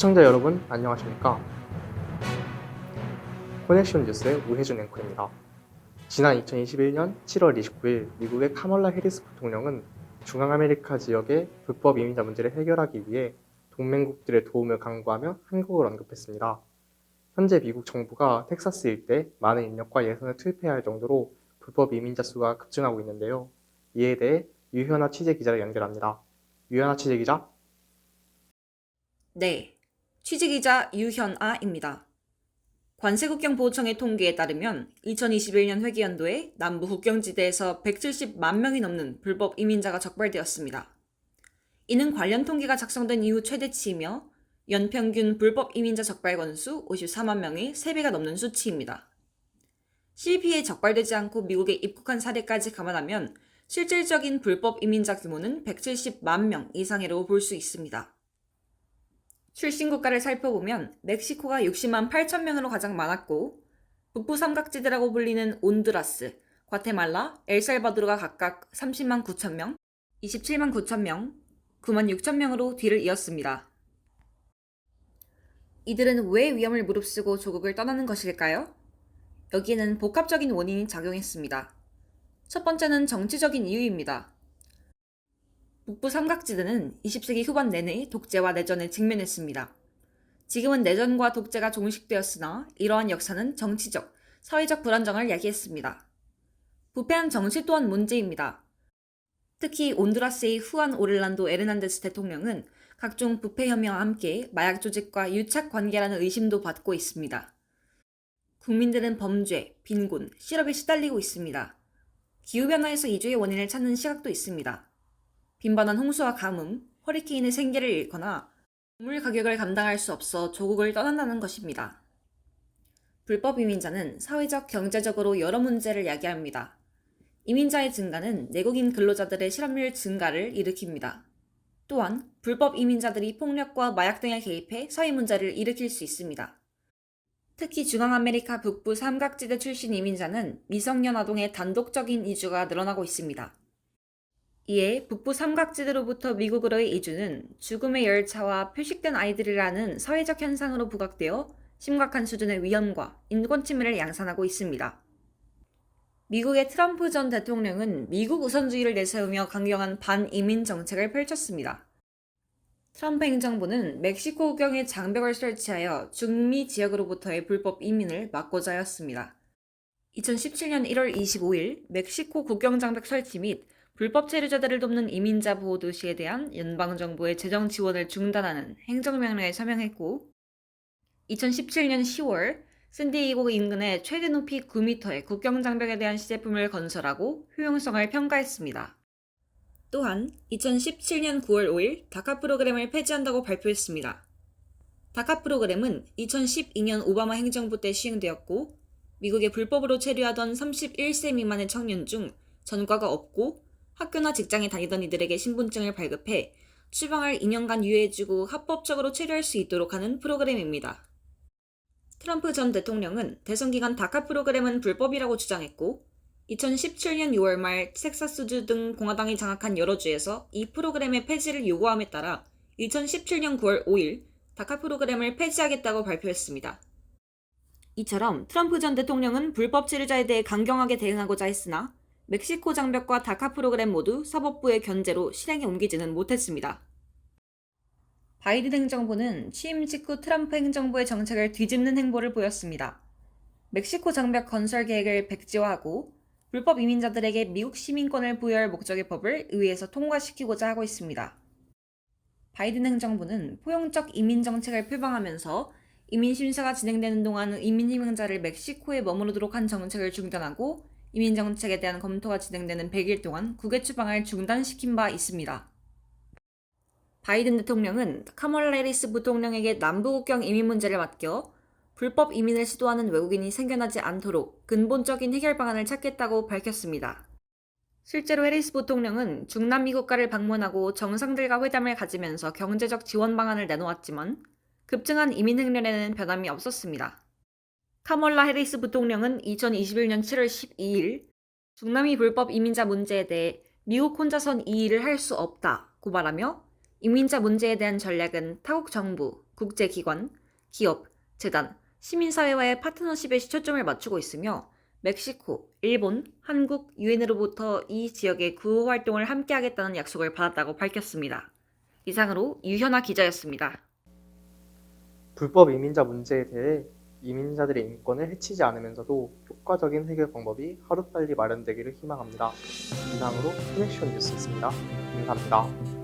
시청자 여러분, 안녕하십니까? 코넥션 뉴스의 우혜준 앵커입니다. 지난 2021년 7월 29일 미국의 카멀라 해리스 부통령은 중앙아메리카 지역의 불법 이민자 문제를 해결하기 위해 동맹국들의 도움을 강구하며 한국을 언급했습니다. 현재 미국 정부가 텍사스 일대 많은 인력과 예산을 투입해야 할 정도로 불법 이민자 수가 급증하고 있는데요. 이에 대해 유현아 취재기자를 연결합니다. 유현아 취재기자. 네, 취재기자 유현아입니다. 관세국경보청의 통계에 따르면 2021년 회계연도에 남부 국경지대에서 170만 명이 넘는 불법 이민자가 적발되었습니다. 이는 관련 통계가 작성된 이후 최대치이며 연평균 불법 이민자 적발 건수 54만 명의 3배가 넘는 수치입니다. CBP에 적발되지 않고 미국에 입국한 사례까지 감안하면 실질적인 불법 이민자 규모는 170만 명 이상이라고 볼 수 있습니다. 출신 국가를 살펴보면 멕시코가 60만 8천 명으로 가장 많았고 북부 삼각지대라고 불리는 온두라스, 과테말라, 엘살바도르가 각각 30만 9천 명, 27만 9천 명, 9만 6천 명으로 뒤를 이었습니다. 이들은 왜 위험을 무릅쓰고 조국을 떠나는 것일까요? 여기에는 복합적인 원인이 작용했습니다. 첫 번째는 정치적인 이유입니다. 북부 삼각지대는 20세기 후반 내내 독재와 내전에 직면했습니다. 지금은 내전과 독재가 종식되었으나 이러한 역사는 정치적, 사회적 불안정을 야기했습니다. 부패한 정치 또한 문제입니다. 특히 온두라스의 후안 오를란도 에르난데스 대통령은 각종 부패 혐의와 함께 마약 조직과 유착 관계라는 의심도 받고 있습니다. 국민들은 범죄, 빈곤, 실업에 시달리고 있습니다. 기후변화에서 이주의 원인을 찾는 시각도 있습니다. 빈번한 홍수와 가뭄, 허리케인의 생계를 잃거나 곡물 가격을 감당할 수 없어 조국을 떠난다는 것입니다. 불법 이민자는 사회적, 경제적으로 여러 문제를 야기합니다. 이민자의 증가는 내국인 근로자들의 실업률 증가를 일으킵니다. 또한 불법 이민자들이 폭력과 마약 등에 개입해 사회 문제를 일으킬 수 있습니다. 특히 중앙아메리카 북부 삼각지대 출신 이민자는 미성년 아동의 단독적인 이주가 늘어나고 있습니다. 이에 북부 삼각지대로부터 미국으로의 이주는 죽음의 열차와 표식된 아이들이라는 사회적 현상으로 부각되어 심각한 수준의 위험과 인권 침해를 양산하고 있습니다. 미국의 트럼프 전 대통령은 미국 우선주의를 내세우며 강경한 반이민 정책을 펼쳤습니다. 트럼프 행정부는 멕시코 국경에 장벽을 설치하여 중미 지역으로부터의 불법 이민을 막고자 하였습니다. 2017년 1월 25일 멕시코 국경 장벽 설치 및 불법 체류자들을 돕는 이민자 보호 도시에 대한 연방정부의 재정 지원을 중단하는 행정명령에 서명했고 2017년 10월 샌디에이고 인근의 최대 높이 9m의 국경 장벽에 대한 시제품을 건설하고 효용성을 평가했습니다. 또한 2017년 9월 5일 다카 프로그램을 폐지한다고 발표했습니다. 다카 프로그램은 2012년 오바마 행정부 때 시행되었고 미국에 불법으로 체류하던 31세 미만의 청년 중 전과가 없고 학교나 직장에 다니던 이들에게 신분증을 발급해 추방을 2년간 유예해주고 합법적으로 체류할 수 있도록 하는 프로그램입니다. 트럼프 전 대통령은 대선 기간 다카 프로그램은 불법이라고 주장했고 2017년 6월 말 텍사스주 등 공화당이 장악한 여러 주에서 이 프로그램의 폐지를 요구함에 따라 2017년 9월 5일 다카 프로그램을 폐지하겠다고 발표했습니다. 이처럼 트럼프 전 대통령은 불법 체류자에 대해 강경하게 대응하고자 했으나 멕시코 장벽과 다카 프로그램 모두 사법부의 견제로 실행에 옮기지는 못했습니다. 바이든 행정부는 취임 직후 트럼프 행정부의 정책을 뒤집는 행보를 보였습니다. 멕시코 장벽 건설 계획을 백지화하고 불법 이민자들에게 미국 시민권을 부여할 목적의 법을 의회에서 통과시키고자 하고 있습니다. 바이든 행정부는 포용적 이민 정책을 표방하면서 이민 심사가 진행되는 동안 이민 희망자를 멕시코에 머무르도록 한 정책을 중단하고 이민 정책에 대한 검토가 진행되는 100일 동안 국외 추방을 중단시킨 바 있습니다. 바이든 대통령은 카멀라 해리스 부통령에게 남부국경 이민 문제를 맡겨 불법 이민을 시도하는 외국인이 생겨나지 않도록 근본적인 해결 방안을 찾겠다고 밝혔습니다. 실제로 해리스 부통령은 중남미 국가를 방문하고 정상들과 회담을 가지면서 경제적 지원 방안을 내놓았지만 급증한 이민 행렬에는 변함이 없었습니다. 카멀라 해리스 부통령은 2021년 7월 12일 중남미 불법 이민자 문제에 대해 미국 혼자선 이 일을 할 수 없다고 말하며 이민자 문제에 대한 전략은 타국 정부, 국제기관, 기업, 재단, 시민사회와의 파트너십에 초점을 맞추고 있으며 멕시코, 일본, 한국, 유엔으로부터 이 지역의 구호 활동을 함께하겠다는 약속을 받았다고 밝혔습니다. 이상으로 유현아 기자였습니다. 불법 이민자 문제에 대해 이민자들의 인권을 해치지 않으면서도 효과적인 해결 방법이 하루빨리 마련되기를 희망합니다. 이상으로 커넥션 뉴스였습니다. 감사합니다.